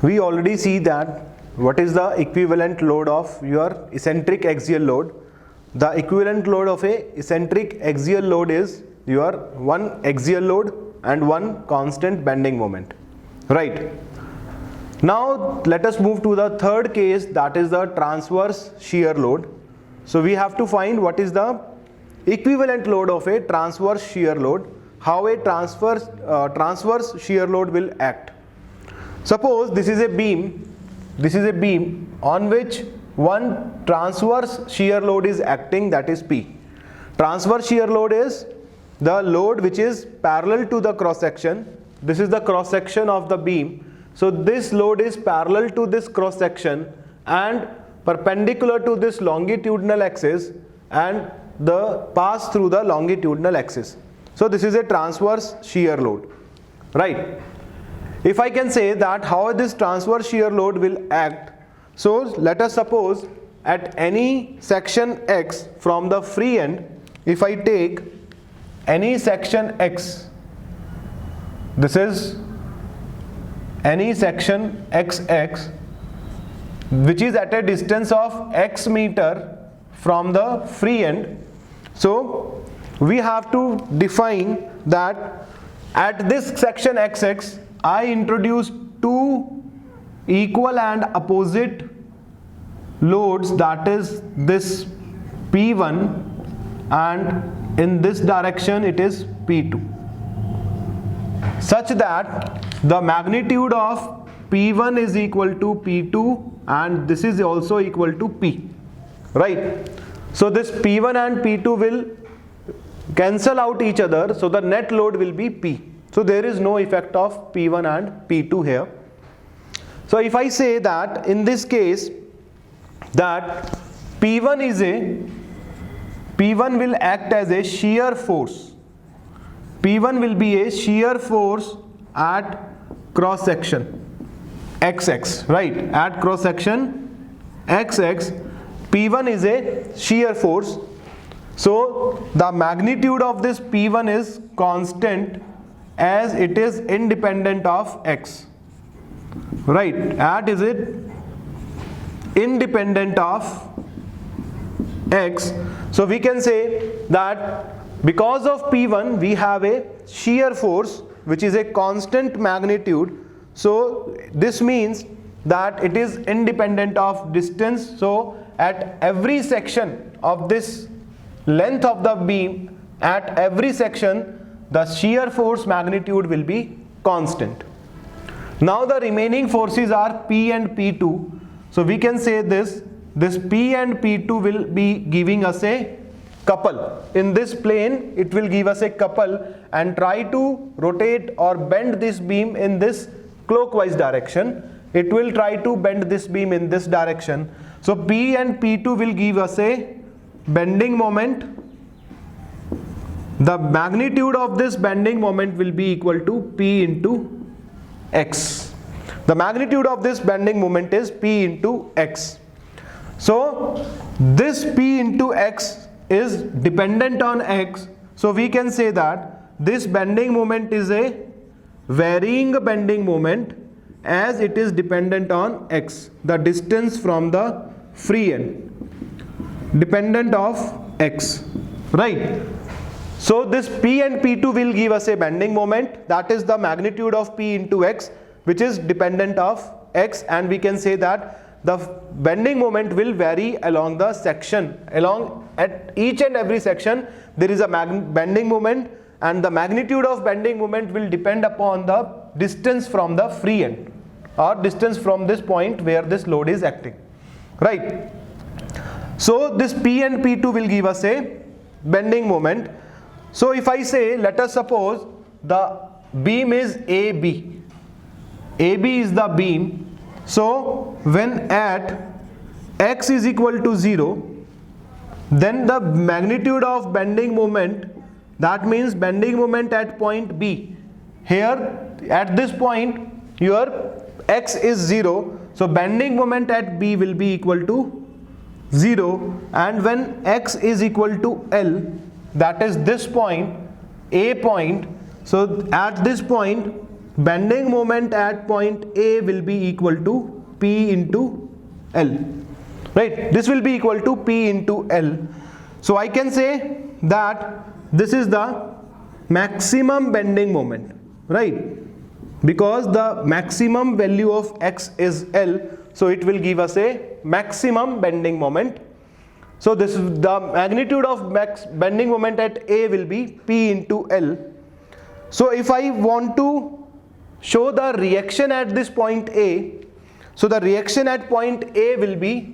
we already see that what is the equivalent load of your eccentric axial load. The equivalent load of a eccentric axial load is your one axial load and one constant bending moment, right? Now let us move to the third case, that is the transverse shear load. So we have to find what is the equivalent load of a transverse shear load, how a transverse shear load will act. Suppose this is a beam on which one transverse shear load is acting, that is P. Transverse shear load is the load which is parallel to the cross section. This is the cross section of the beam. So this load is parallel to this cross section and perpendicular to this longitudinal axis and the pass through the longitudinal axis. So this is a transverse shear load, right? If I can say that how this transverse shear load will act, so let us suppose at any section X from the free end, if I take any section X, this is any section XX which is at a distance of X meter from the free end. So we have to define that at this section XX I introduce two equal and opposite loads, that is this P1 and in this direction it is P2, such that the magnitude of P1 is equal to P2 and this is also equal to P, right? So this P1 and P2 will cancel out each other, so the net load will be P. So there is no effect of P1 and P2 here. So if I say that in this case that P1 will act as a shear force. P1 will be a shear force at cross section XX, right? At cross section XX, P1 is a shear force. So the magnitude of this P1 is constant as it is independent of X, right? At is it independent of X. So we can say that because of P1 we have a shear force which is a constant magnitude. So this means that it is independent of distance. So at every section of this length of the beam, at every section the shear force magnitude will be constant. Now the remaining forces are P and P2. So we can say this P and P2 will be giving us a couple. In this plane it will give us a couple and try to rotate or bend this beam in this clockwise direction. It will try to bend this beam in this direction. So P and P2 will give us a bending moment. The magnitude of this bending moment will be equal to P into X. The magnitude of this bending moment is P into X. So this P into X is dependent on X. So we can say that this bending moment is a varying bending moment as it is dependent on X, the distance from the free end, dependent of X, right? So this P and P2 will give us a bending moment, that is the magnitude of P into X, which is dependent of X, and we can say that the bending moment will vary along the section. Along at each and every section there is a bending moment, and the magnitude of bending moment will depend upon the distance from the free end or distance from this point where this load is acting, right? So this P and P2 will give us a bending moment. So if I say, let us suppose the beam is AB. AB is the beam. So when at X is equal to 0, then the magnitude of bending moment, that means bending moment at point B. Here at this point your X is 0. So bending moment at B will be equal to 0, and when X is equal to L, that is this point, A point, so at this point bending moment at point A will be equal to P into L. Right, this will be equal to P into L. So I can say that this is the maximum bending moment, right? Because the maximum value of x is L, so it will give us a maximum bending moment. So this is the magnitude of max bending moment at A will be P into L. So if I want to show the reaction at this point A, so the reaction at point A will be,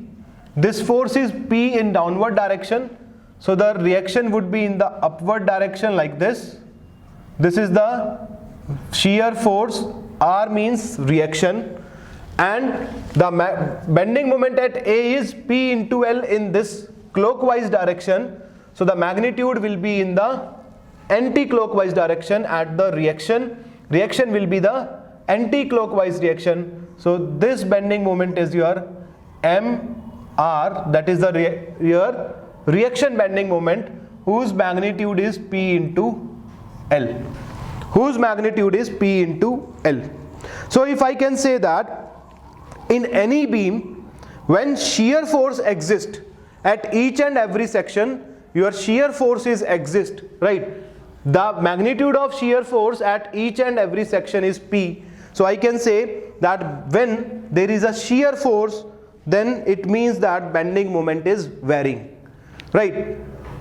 this force is P in downward direction, so the reaction would be in the upward direction like this. This is the shear force, R means reaction, and the bending moment at A is P into L in this clockwise direction, so the magnitude will be in the anti-clockwise direction at the reaction will be the anti-clockwise reaction. So this bending moment is your MR, that is the your reaction bending moment, whose magnitude is P into L, whose magnitude is P into L. So if I can say that in any beam, when shear force exists at each and every section, your shear forces exist, right? The magnitude of shear force at each and every section is P. So I can say that when there is a shear force, then it means that bending moment is varying, right?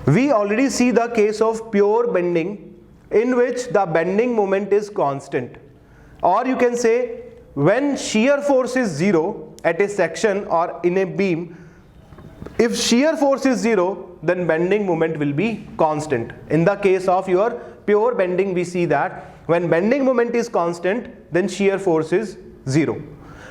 We already see the case of pure bending, in which the bending moment is constant. Or you can say, when shear force is 0 at a section or in a beam, if shear force is 0, then bending moment will be constant. In the case of your pure bending, we see that when bending moment is constant, then shear force is 0.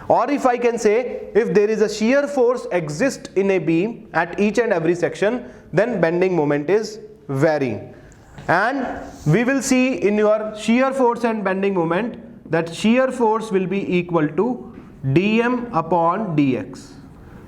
Or if I can say, if there is a shear force exists in a beam at each and every section, then bending moment is varying. And we will see in your shear force and bending moment that shear force will be equal to dm upon dx.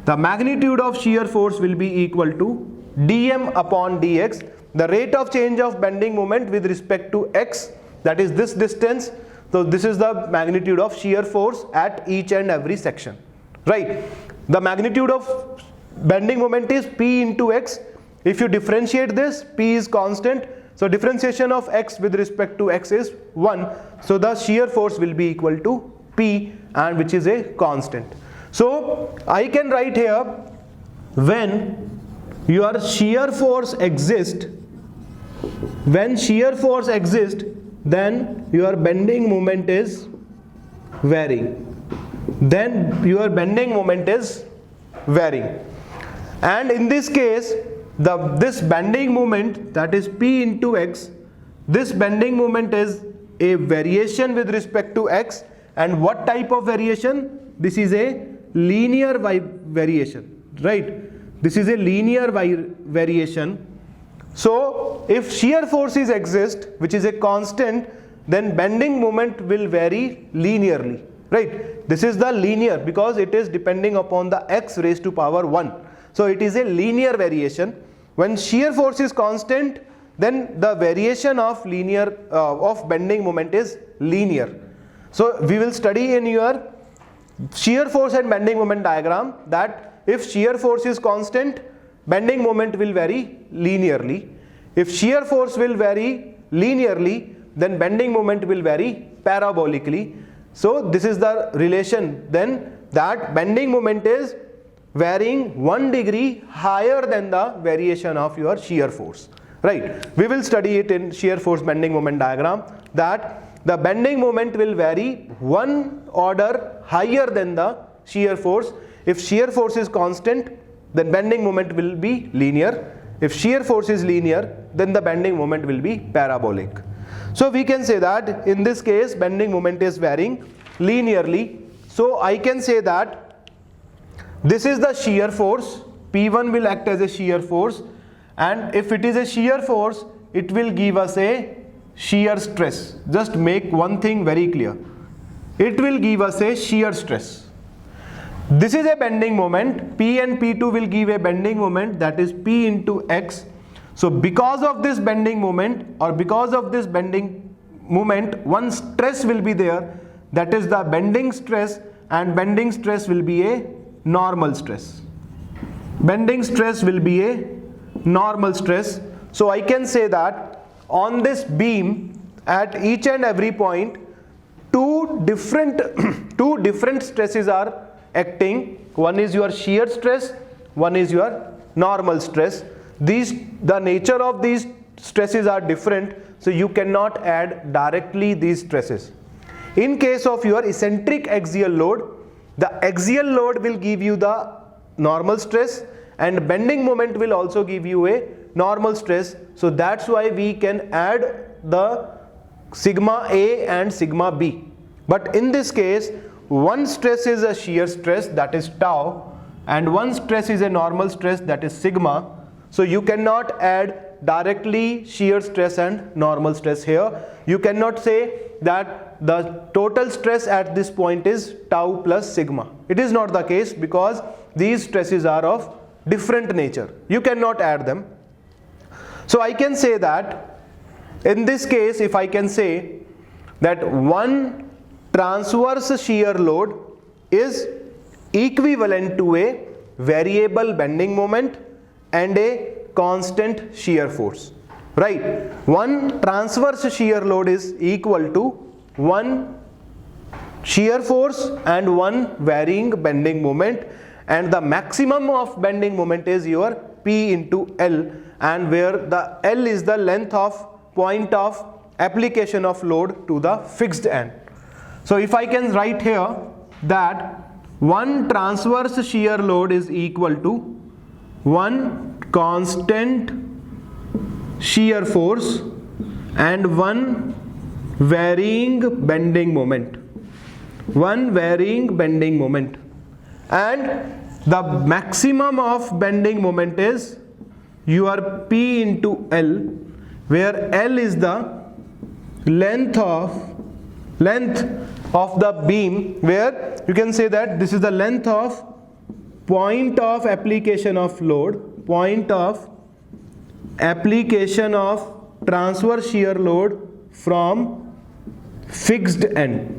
The magnitude of shear force will be equal to dm upon dx, the rate of change of bending moment with respect to x, that is this distance. So this is the magnitude of shear force at each and every section, right? The magnitude of bending moment is P into x. If you differentiate this, P is constant, so differentiation of x with respect to x is 1. So the shear force will be equal to P, and which is a constant. So I can write here, when your shear force exists, when shear force exists, then your bending moment is varying. Then your bending moment is varying. And in this case, this bending moment, that is P into x, this bending moment is a variation with respect to x. And what type of variation? This is a linear variation, right? This is a linear variation. So if shear forces exist, which is a constant, then bending moment will vary linearly, right? This is the linear because it is depending upon the x raised to power 1. So it is a linear variation. When shear force is constant, then the variation of bending moment is linear. So we will study in your shear force and bending moment diagram that if shear force is constant, bending moment will vary linearly. If shear force will vary linearly, then bending moment will vary parabolically. So this is the relation then, that bending moment is varying 1 degree higher than the variation of your shear force, right? We will study it in shear force bending moment diagram, that the bending moment will vary 1 order higher than the shear force. If shear force is constant, then bending moment will be linear. If shear force is linear, then the bending moment will be parabolic. So we can say that in this case, bending moment is varying linearly. So I can say that this is the shear force, P1 will act as a shear force, and if it is a shear force, it will give us a shear stress. Just make one thing very clear, it will give us a shear stress. This is a bending moment, P and P2 will give a bending moment, that is P into x. So because of this bending moment, or because of this bending moment, one stress will be there, that is the bending stress, and bending stress will be a normal stress. Bending stress will be a normal stress. So I can say that on this beam at each and every point, two different stresses are acting. One is your shear stress, one is your normal stress. The nature of these stresses are different, so you cannot add directly these stresses. In case of your eccentric axial load, the axial load will give you the normal stress, and bending moment will also give you a normal stress. So that's why we can add the sigma A and sigma B. But in this case, one stress is a shear stress, that is tau, and one stress is a normal stress, that is sigma. So you cannot add directly shear stress and normal stress here. You cannot say that the total stress at this point is tau plus sigma. It is not the case, because these stresses are of different nature. You cannot add them. So I can say that in this case, if I can say that one transverse shear load is equivalent to a variable bending moment and a constant shear force, right? One transverse shear load is equal to one shear force and one varying bending moment, and the maximum of bending moment is your P into L, and where the L is the length of point of application of load to the fixed end. So if I can write here that one transverse shear load is equal to one constant shear force and one varying bending moment. One varying bending moment. And the maximum of bending moment is your P into L, where L is the length of the beam, where you can say that this is the length of point of application of load, point of application of transverse shear load from fixed end.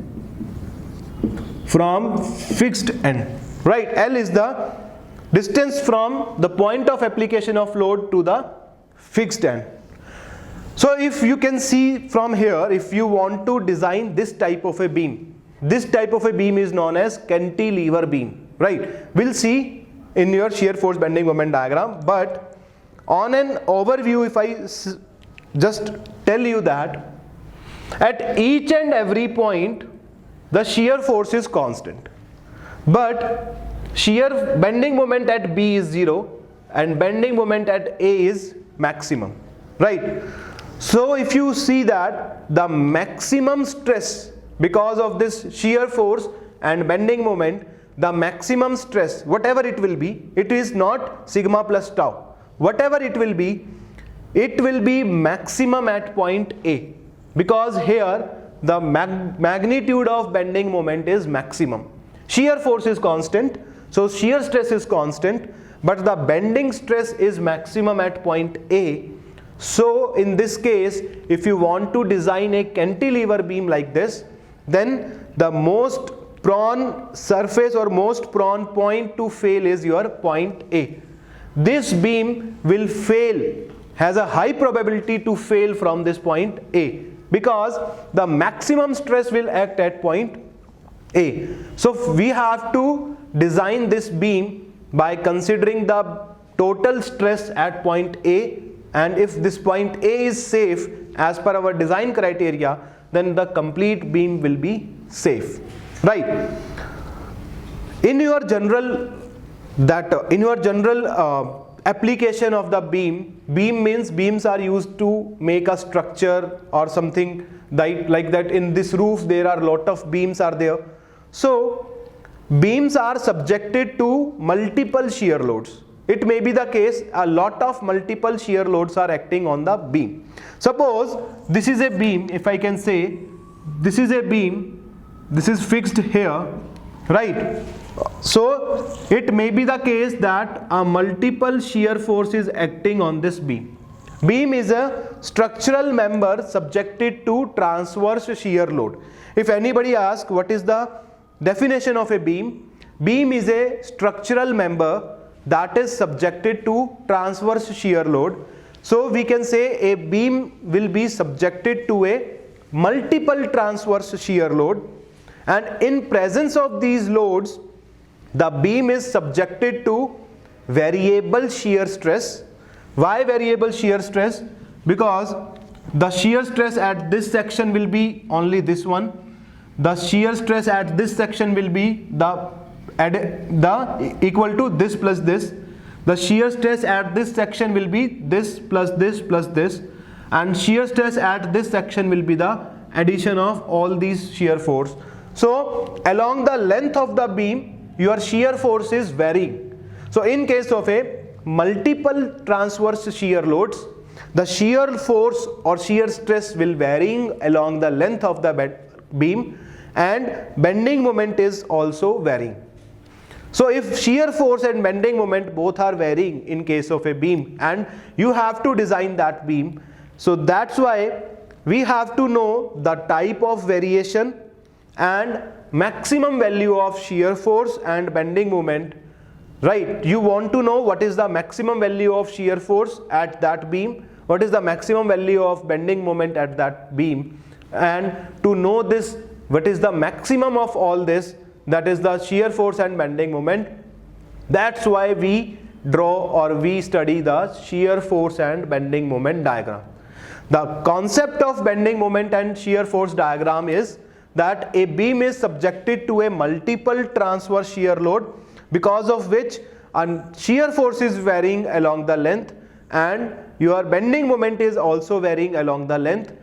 From fixed end, right? L is the distance from the point of application of load to the fixed end. So if you can see from here, if you want to design this type of a beam, this type of a beam is known as cantilever beam, right? We'll see in your shear force bending moment diagram, but on an overview, if I just tell you that at each and every point the shear force is constant, but shear bending moment at B is 0 and bending moment at A is maximum, right? So if you see that the maximum stress because of this shear force and bending moment, the maximum stress, whatever it will be, it is not sigma plus tau. Whatever it will be maximum at point A, because here the magnitude of bending moment is maximum. Shear force is constant, so shear stress is constant, but the bending stress is maximum at point A. So in this case, if you want to design a cantilever beam like this, then the most prone surface or most prone point to fail is your point A. This beam will fail, has a high probability to fail from this point A, because the maximum stress will act at point A. So we have to design this beam by considering the total stress at point A, and if this point A is safe as per our design criteria, then the complete beam will be safe, right? In your general application of the beam means beams are used to make a structure or something like that. In this roof there are lot of beams are there. So beams are subjected to multiple shear loads. It may be the case a lot of multiple shear loads are acting on the beam. Suppose this is a beam, if I can say this is a beam, this is fixed here, right? So it may be the case that a multiple shear force is acting on this beam, Beam is a structural member subjected to transverse shear load. If anybody asks what is the definition of a beam, beam is a structural member that is subjected to transverse shear load. So we can say a beam will be subjected to a multiple transverse shear load, and in presence of these loads, the beam is subjected to variable shear stress. Why variable shear stress? Because the shear stress at this section will be only this one. The shear stress at this section will be the equal to this plus this. The shear stress at this section will be this plus this plus this, and shear stress at this section will be the addition of all these shear force. So along the length of the beam, your shear force is varying. So in case of a multiple transverse shear loads, the shear force or shear stress will varying along the length of the beam, and bending moment is also varying. So if shear force and bending moment both are varying in case of a beam, and you have to design that beam, so that's why we have to know the type of variation and maximum value of shear force and bending moment. Right, you want to know what is the maximum value of shear force at that beam, what is the maximum value of bending moment at that beam, and to know this, what is the maximum of all this, that is the shear force and bending moment. That's why we draw or we study the shear force and bending moment diagram. The concept of bending moment and shear force diagram is that a beam is subjected to a multiple transverse shear load, because of which shear force is varying along the length and your bending moment is also varying along the length.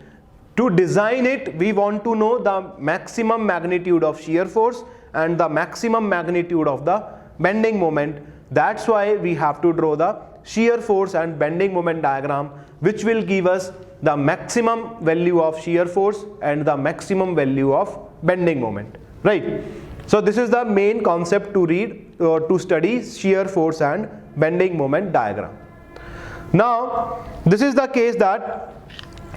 To design it, we want to know the maximum magnitude of shear force and the maximum magnitude of the bending moment. That's why we have to draw the shear force and bending moment diagram, which will give us the maximum value of shear force and the maximum value of bending moment. Right. So this is the main concept to read or to study shear force and bending moment diagram. Now this is the case that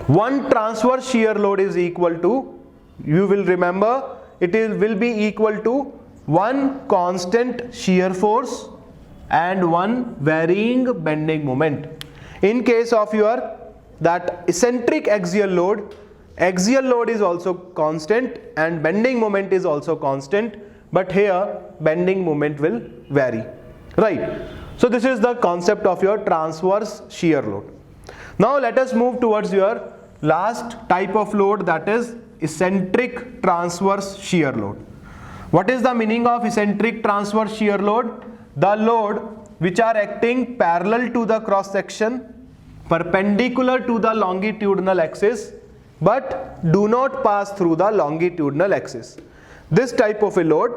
one transverse shear load is equal to, you will remember, will be equal to one constant shear force and one varying bending moment. In case of your that eccentric axial load is also constant and bending moment is also constant, but here bending moment will vary. Right. So this is the concept of your transverse shear load. Now let us move towards your last type of load, that is eccentric transverse shear load. What is the meaning of eccentric transverse shear load? The load which are acting parallel to the cross section, perpendicular to the longitudinal axis, but do not pass through the longitudinal axis. This type of a load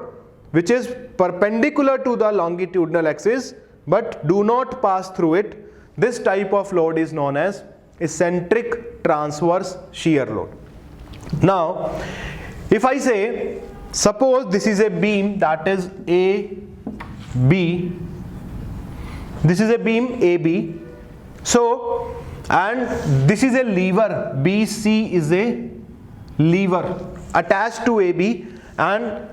which is perpendicular to the longitudinal axis but do not pass through it, this type of load is known as eccentric transverse shear load. Now if I say, suppose this is a beam that is AB, this is a beam AB, so, and this is a lever, BC is a lever attached to AB, and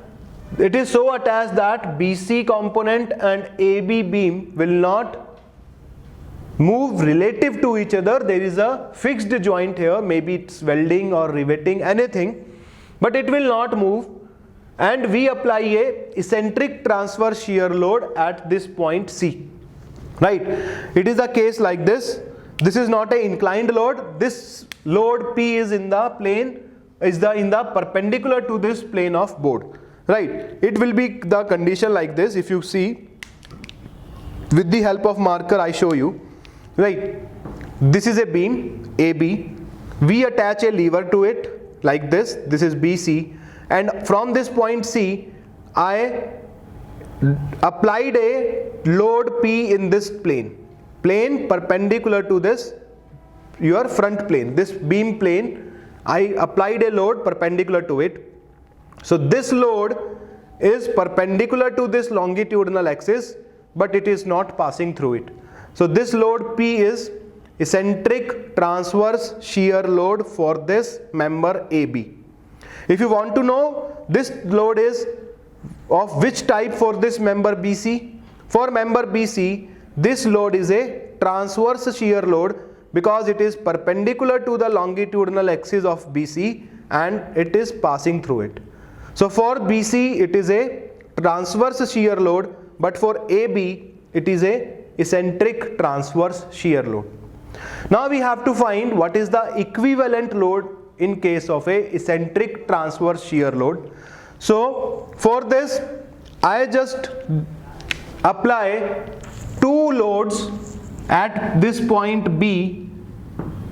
it is so attached that BC component and AB beam will not move relative to each other. There is a fixed joint here, maybe it's welding or riveting, anything, but it will not move, and we apply a eccentric transverse shear load at this point C. Right. It is a case like this. This is not an inclined load. This load P is in the plane, in the perpendicular to this plane of board. Right. It will be the condition like this. If you see, with the help of marker I show you. Right. This is a beam AB. We attach a lever to it like this. This is BC, and from this point C, I applied a load P in this plane perpendicular to this your front plane, this beam plane. I applied a load perpendicular to it. So this load is perpendicular to this longitudinal axis, but it is not passing through it. So this load P is eccentric transverse shear load for this member AB. If you want to know this load is of which type for this member BC, for member BC, this load is a transverse shear load because it is perpendicular to the longitudinal axis of BC and it is passing through it. So for BC it is a transverse shear load, but for AB it is a eccentric transverse shear load. Now we have to find what is the equivalent load in case of a eccentric transverse shear load. So for this I just apply two loads at this point B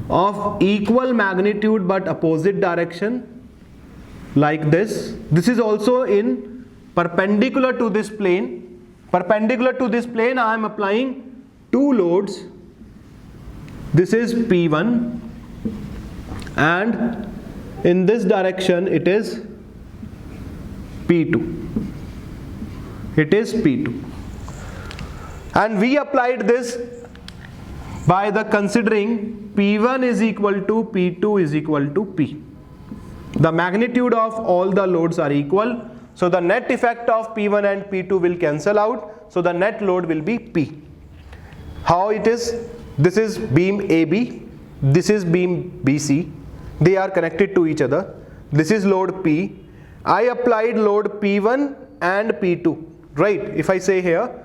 of equal magnitude but opposite direction, like this. This is also in perpendicular to this plane. Perpendicular to this plane I am applying two loads. This is P1 and in this direction it is P2. It is P2. And we applied this by the considering P1 is equal to P2 is equal to P. The magnitude of all the loads are equal. So the net effect of P1 and P2 will cancel out. So the net load will be P. How it is? This is beam AB. This is beam BC. They are connected to each other. This is load P. I applied load P1 and P2. Right? If I say here,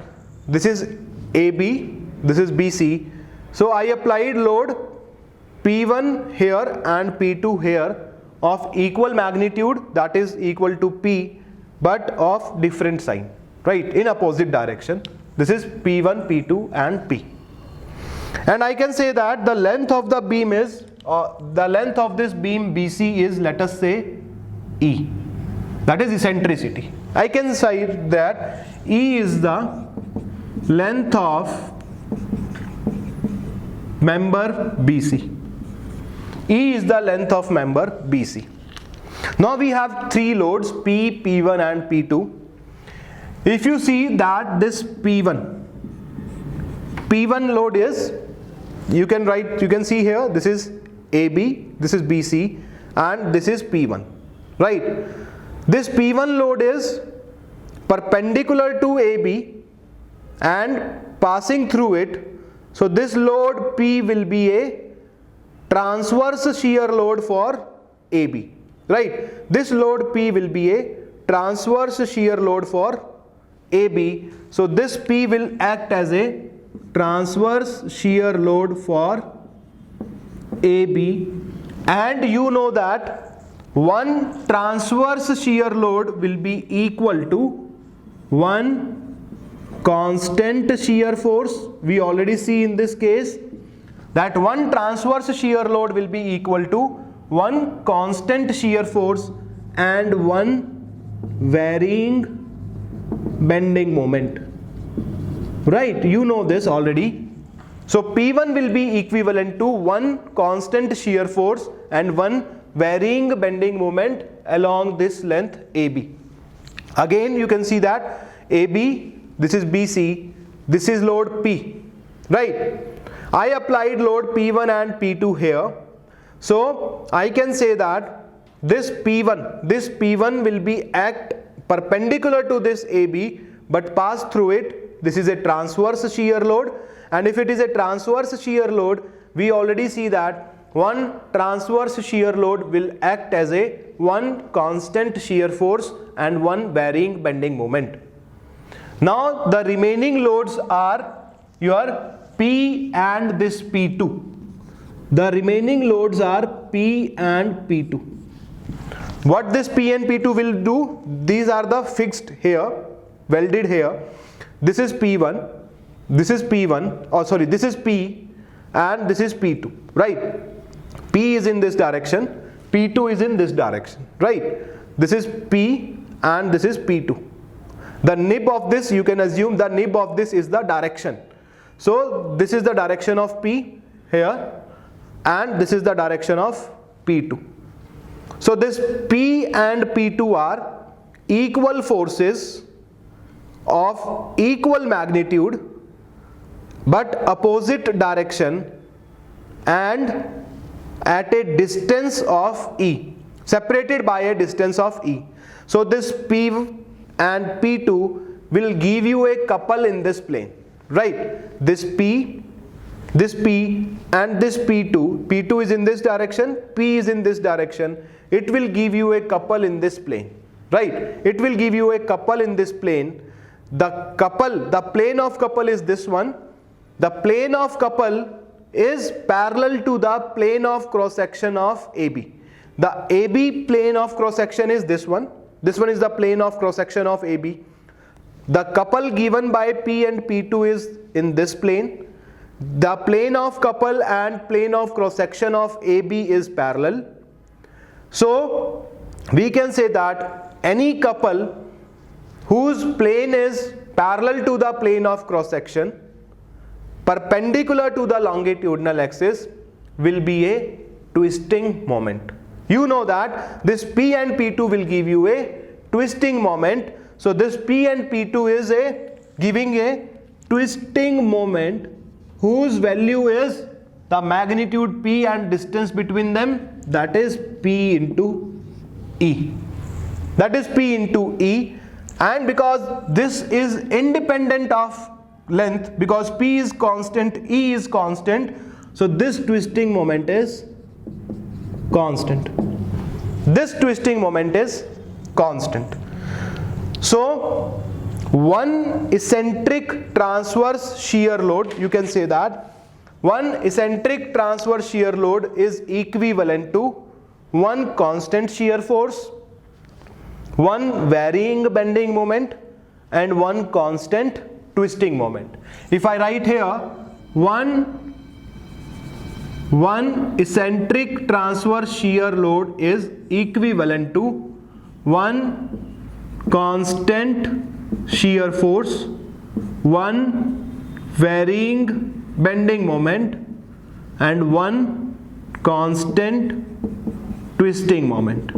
this is AB, this is BC. So I applied load P1 here and P2 here of equal magnitude, that is equal to P, but of different sign, right, in opposite direction. This is P1, P2 and P. And I can say that the length of the beam is, the length of this beam BC is, let us say, E. That is eccentricity. I can say that E is the length of member BC. E is the length of member BC. Now we have three loads P, P1 and P2. If you see that this P1 load is, you can write, you can see here, this is AB, this is BC and this is P1, right? This P1 load is perpendicular to AB and passing through it. So this load P will be a transverse shear load for AB, right? This load P will be a transverse shear load for AB. So this P will act as a transverse shear load for AB, and you know that one transverse shear load will be equal to one constant shear force. We already see in this case that one transverse shear load will be equal to one constant shear force and one varying bending moment, right? You know this already. So P1 will be equivalent to one constant shear force and one varying bending moment along this length AB. Again you can see that AB, this is BC, this is load P, right? I applied load P1 and P2 here. So I can say that this P1 will be act perpendicular to this AB but pass through it. This is a transverse shear load, and if it is a transverse shear load, we already see that one transverse shear load will act as a one constant shear force and one varying bending moment. Now the remaining loads are your P and this P2. The remaining loads are P and P2. What this P and P2 will do? These are the fixed here, welded here. This is P1, this is P1, oh sorry, this is P and this is P2, right? P is in this direction, P2 is in this direction, right? This is P and this is P2. The nib of this, you can assume the nib of this is the direction. So this is the direction of P here and this is the direction of P2. So this P and P2 are equal forces of equal magnitude but opposite direction and at a distance of E, separated by a distance of E. So this P and P2 will give you a couple in this plane, right? This P and this P2 is in this direction, P is in this direction. It will give you a couple in this plane, right? It will give you a couple in this plane. The plane of couple is this one. The plane of couple is parallel to the plane of cross section of AB. The AB plane of cross section is this one. This one is the plane of cross section of AB. The couple given by P and P2 is in this plane. The plane of couple and plane of cross section of AB is parallel. So we can say that any couple whose plane is parallel to the plane of cross section, perpendicular to the longitudinal axis, will be a twisting moment. You know that this P and P2 will give you a twisting moment. So this P and P2 is giving a twisting moment whose value is the magnitude P and distance between them, that is P into E. That is P into E. And because this is independent of length, because P is constant, E is constant, so this twisting moment is constant. This twisting moment is constant. So one eccentric transverse shear load, you can say that one eccentric transverse shear load is equivalent to one constant shear force, one varying bending moment, and one constant twisting moment. If I write here one eccentric transverse shear load is equivalent to one constant shear force, one varying bending moment, and one constant twisting moment.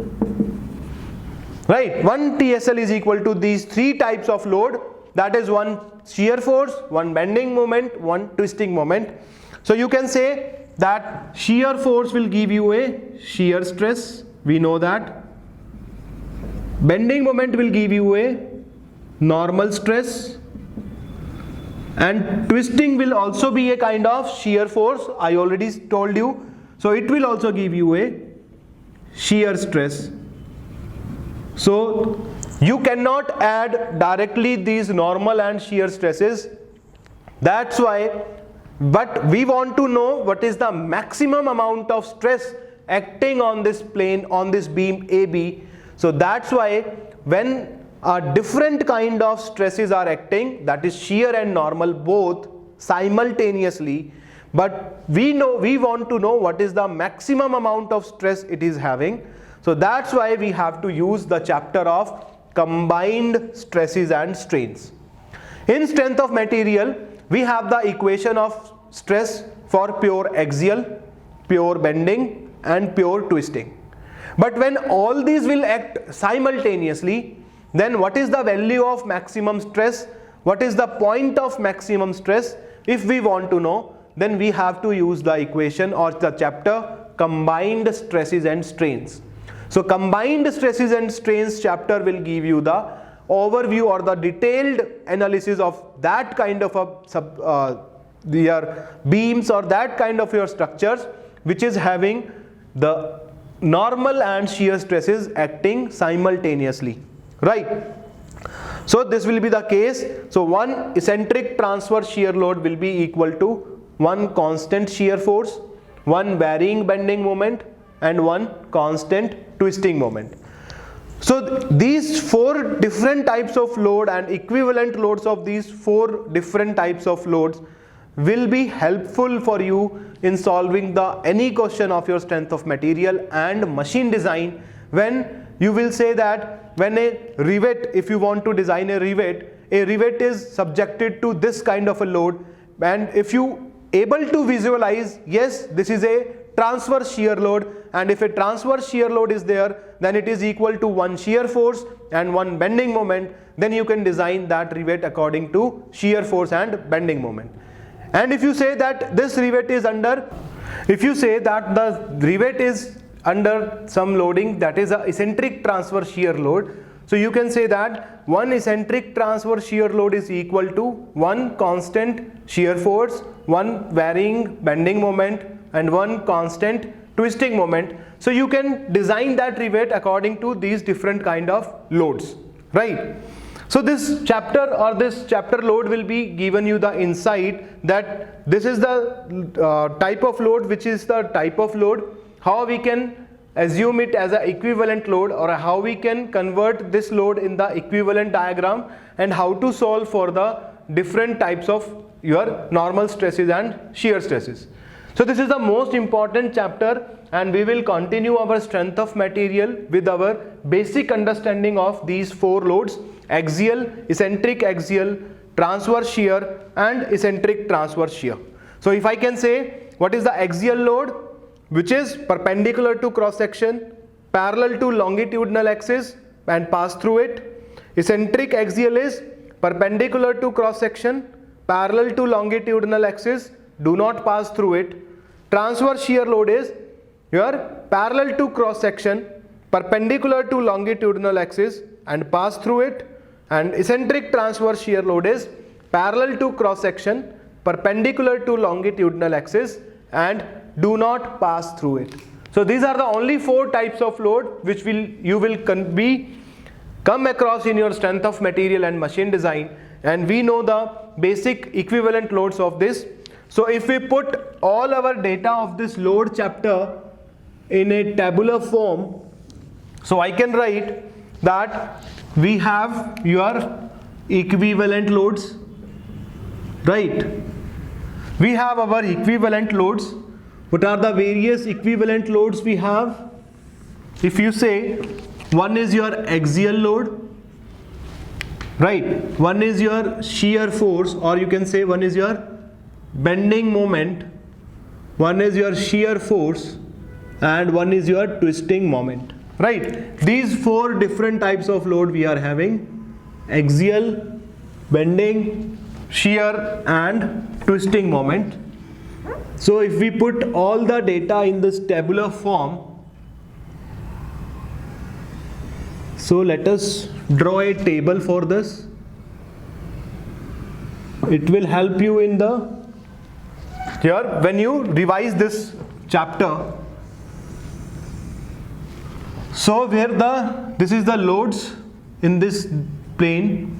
Right? One TSL is equal to these three types of load, that is one shear force, one bending moment, one twisting moment. So you can say that shear force will give you a shear stress, we know that. Bending moment will give you a normal stress, and twisting will also be a kind of shear force, I already told you. So it will also give you a shear stress. So you cannot add directly these normal and shear stresses. That's why, but we want to know what is the maximum amount of stress acting on this plane, on this beam AB. So that's why when a different kind of stresses are acting, that is shear and normal both simultaneously, but we want to know what is the maximum amount of stress it is having. So that's why we have to use the chapter of combined stresses and strains. In strength of material, we have the equation of stress for pure axial, pure bending, and pure twisting. But when all these will act simultaneously, then what is the value of maximum stress? What is the point of maximum stress? If we want to know, then we have to use the equation or the chapter combined stresses and strains. So combined stresses and strains chapter will give you the overview or the detailed analysis of that kind of your beams or that kind of your structures which is having the normal and shear stresses acting simultaneously, right? So this will be the case. So one eccentric transverse shear load will be equal to one constant shear force, one varying bending moment, and one constant twisting moment. So these four different types of load and equivalent loads of these four different types of loads will be helpful for you in solving any question of your strength of material and machine design. When you will say that when a rivet, if you want to design a rivet is subjected to this kind of a load, and if you able to visualize, yes, this is a transverse shear load, and if a transverse shear load is there, then it is equal to one shear force and one bending moment, then you can design that rivet according to shear force and bending moment. And if you say that this rivet is under If you say that the rivet is under some loading, that is a eccentric transverse shear load, so you can say that one eccentric transverse shear load is equal to one constant shear force, one varying bending moment, and one constant twisting moment. So you can design that rivet according to these different kind of loads, right? So this chapter or this chapter load will be given you the insight that this is the type of load, which is the type of load, how we can assume it as an equivalent load, or how we can convert this load in the equivalent diagram, and how to solve for the different types of your normal stresses and shear stresses. So this is the most important chapter, and we will continue our strength of material with our basic understanding of these four loads: axial, eccentric axial, transverse shear, and eccentric transverse shear. So if I can say, what is the axial load? Which is perpendicular to cross section, parallel to longitudinal axis and pass through it. Eccentric axial is perpendicular to cross section, parallel to longitudinal axis, do not pass through it. Transverse shear load is your parallel to cross section, perpendicular to longitudinal axis and pass through it. And eccentric transverse shear load is parallel to cross section, perpendicular to longitudinal axis and do not pass through it. So these are the only four types of load which you will come across in your strength of material and machine design, and we know the basic equivalent loads of this. So if we put all our data of this load chapter in a tabular form, so I can write that we have your equivalent loads, right? We have our equivalent loads. What are the various equivalent loads we have? If you say one is your axial load, right? One is your shear force, or you can say one is your bending moment, one is your shear force, and one is your twisting moment, right? These four different types of load we are having: axial, bending, shear and twisting moment. So if we put all the data in this tabular form, so let us draw a table for this. It will help you in when you revise this chapter. So this is the loads in this plane.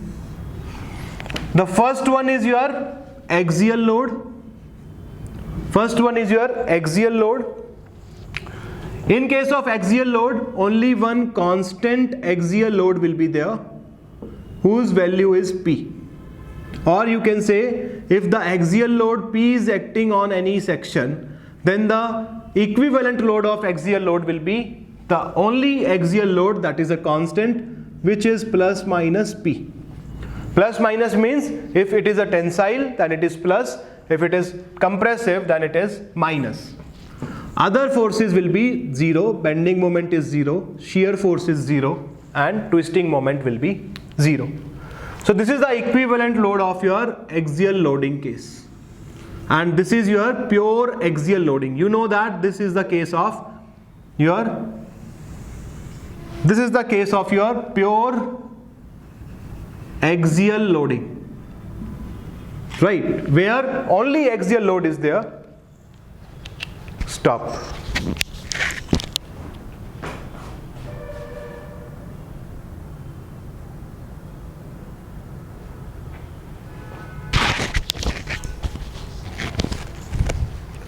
The first one is your axial load. First one is your axial load. In case of axial load, only one constant axial load will be there, whose value is P. Or you can say, if the axial load P is acting on any section, then the equivalent load of axial load will be the only axial load that is a constant, which is plus minus P. Plus minus means if it is a tensile, then it is plus. If it is compressive, then it is minus. Other forces will be 0, bending moment is 0, shear force is 0, and twisting moment will be 0. So this is the equivalent load of your axial loading case. And this is your pure axial loading. You know that this is the case of your pure axial loading. Right, where only axial load is there. Stop.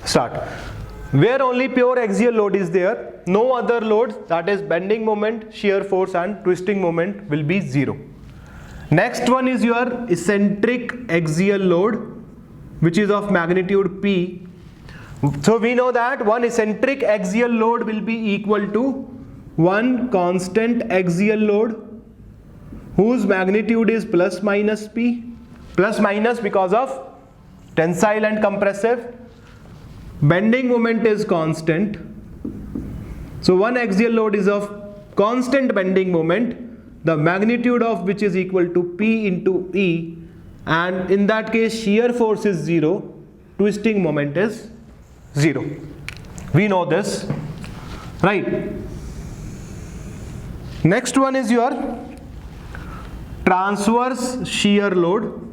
Start. Where only pure axial load is there, no other loads, that is bending moment, shear force and twisting moment, will be 0. Next one is your eccentric axial load, which is of magnitude P. So we know that one eccentric axial load will be equal to one constant axial load, whose magnitude is plus minus P. Plus minus because of tensile and compressive. Bending moment is constant. So one axial load is of constant bending moment, the magnitude of which is equal to P into E, and in that case shear force is 0, twisting moment is 0. We know this, right? Next one is your transverse shear load.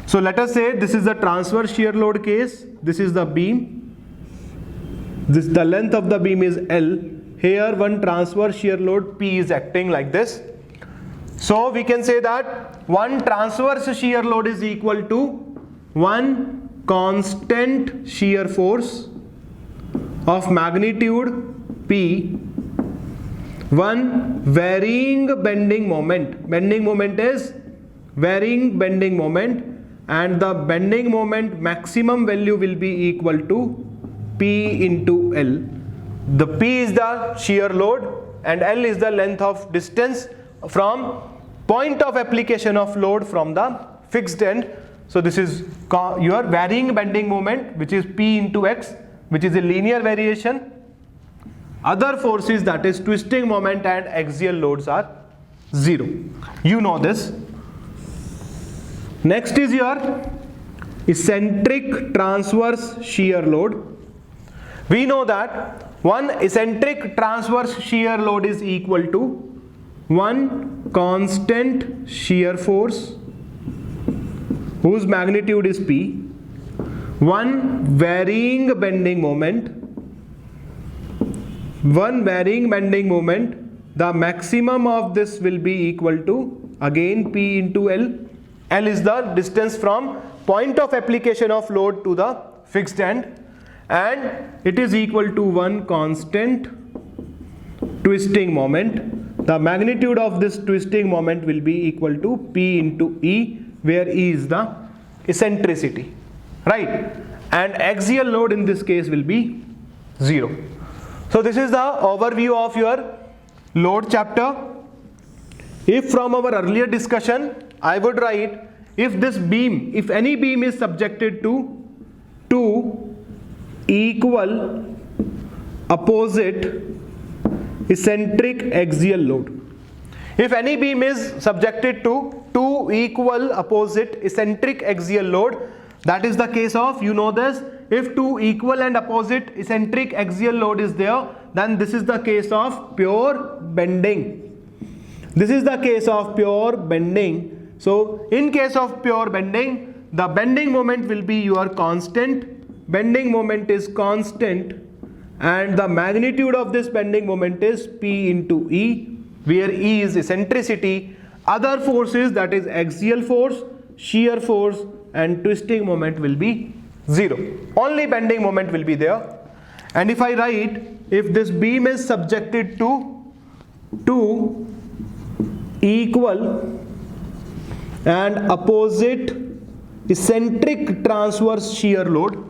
So let us say this is the transverse shear load case. This is the beam. The length of the beam is L. Here one transverse shear load P is acting like this. So we can say that one transverse shear load is equal to one constant shear force of magnitude P, one varying bending moment. Bending moment is varying bending moment, and the bending moment maximum value will be equal to P into L. The P is the shear load and L is the length of distance from point of application of load from the fixed end. So this is your varying bending moment, which is P into X, which is a linear variation. Other forces, that is twisting moment and axial loads, are 0. You know this. Next is your eccentric transverse shear load. We know that one eccentric transverse shear load is equal to one constant shear force whose magnitude is P, one varying bending moment, the maximum of this will be equal to again P into L. L is the distance from point of application of load to the fixed end, and it is equal to one constant twisting moment. The magnitude of this twisting moment will be equal to P into E, where E is the eccentricity, right? And axial load in this case will be 0. So this is the overview of your load chapter. If from our earlier discussion I would write, if this beam, if any beam is subjected to two equal opposite eccentric axial load. If any beam is subjected to two equal opposite eccentric axial load, that is the case of, you know this, if two equal and opposite eccentric axial load is there, then this is the case of pure bending. This is the case of pure bending. So in case of pure bending, the bending moment will be your constant. Bending moment is constant, and the magnitude of this bending moment is P into E, where E is eccentricity. Other forces, that is axial force, shear force and twisting moment, will be 0. Only bending moment will be there. And if I write, if this beam is subjected to two equal and opposite eccentric transverse shear load,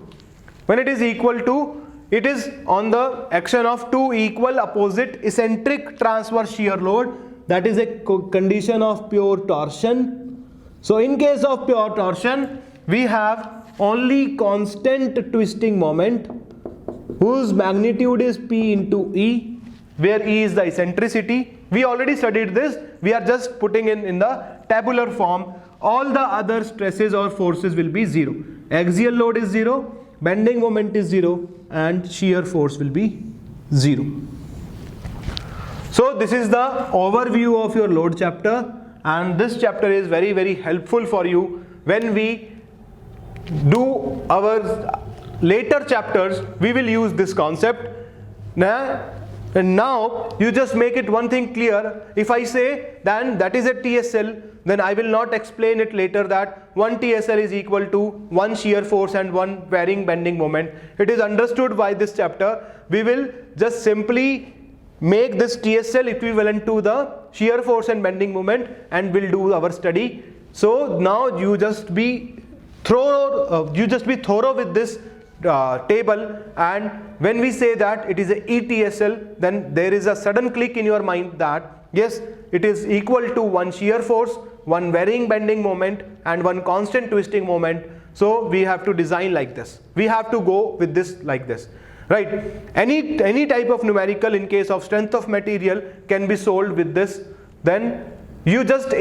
when it is equal to, it is on the action of two equal opposite eccentric transverse shear load, that is a condition of pure torsion. So in case of pure torsion, we have only constant twisting moment whose magnitude is P into E, where E is the eccentricity. We already studied this. We are just putting in the tabular form. All the other stresses or forces will be 0. Axial load is 0, bending moment is 0, and shear force will be 0. So this is the overview of your load chapter, and this chapter is very, very helpful for you when we do our later chapters. We will use this concept. And now you just make it one thing clear. If I say then that is a TSL, then I will not explain it later that one TSL is equal to one shear force and one varying bending moment. It is understood by this chapter. We will just simply make this TSL equivalent to the shear force and bending moment, and we'll do our study. So now you just be thorough with this table, and when we say that it is a ETSL, then there is a sudden click in your mind that yes, it is equal to one shear force, one varying bending moment and one constant twisting moment. So we have to design like this. We have to go with this like this, right? Any type of numerical in case of strength of material can be solved with this. Then you just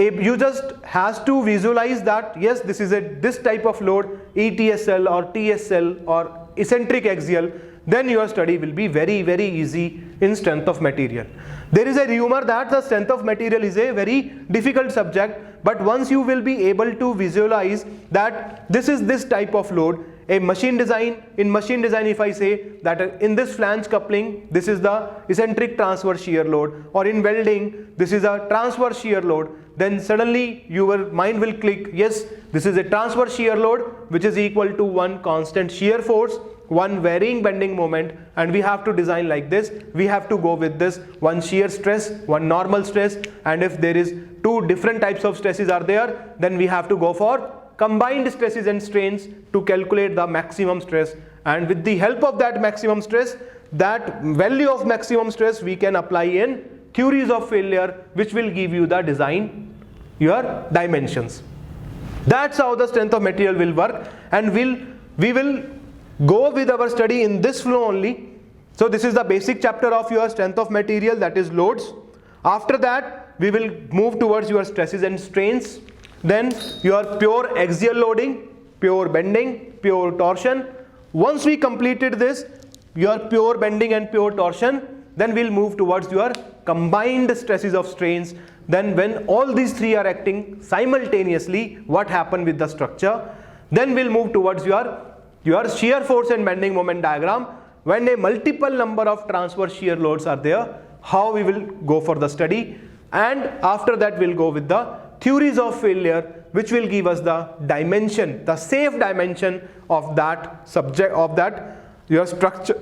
has to visualize that yes, this is this type of load, ETSL or TSL or eccentric axial, then your study will be very, very easy in strength of material. There is a rumor that the strength of material is a very difficult subject, but once you will be able to visualize that this is this type of load, a machine design, in machine design if I say that in this flange coupling this is the eccentric transverse shear load, or in welding this is a transverse shear load, then suddenly your mind will click, yes, this is a transverse shear load which is equal to one constant shear force, one varying bending moment, and we have to design like this. We have to go with this one shear stress, one normal stress, and if there is two different types of stresses are there, then we have to go for combined stresses and strains to calculate the maximum stress, and with the help of that maximum stress, that value of maximum stress we can apply in theories of failure, which will give you the design, your dimensions. That's how the strength of material will work, and we will go with our study in this flow only. So this is the basic chapter of your strength of material, that is loads. After that we will move towards your stresses and strains, then your pure axial loading, pure bending, pure torsion. Once we completed this, your pure bending and pure torsion, then we'll move towards your combined stresses of strains. Then when all these three are acting simultaneously, what happened with the structure? Then we'll move towards your shear force and bending moment diagram. When a multiple number of transverse shear loads are there, how we will go for the study, and after that we'll go with the theories of failure, which will give us the dimension, the safe dimension of that subject, of that your structure,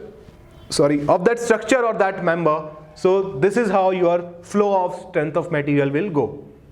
of that structure or that member. So this is how your flow of strength of material will go.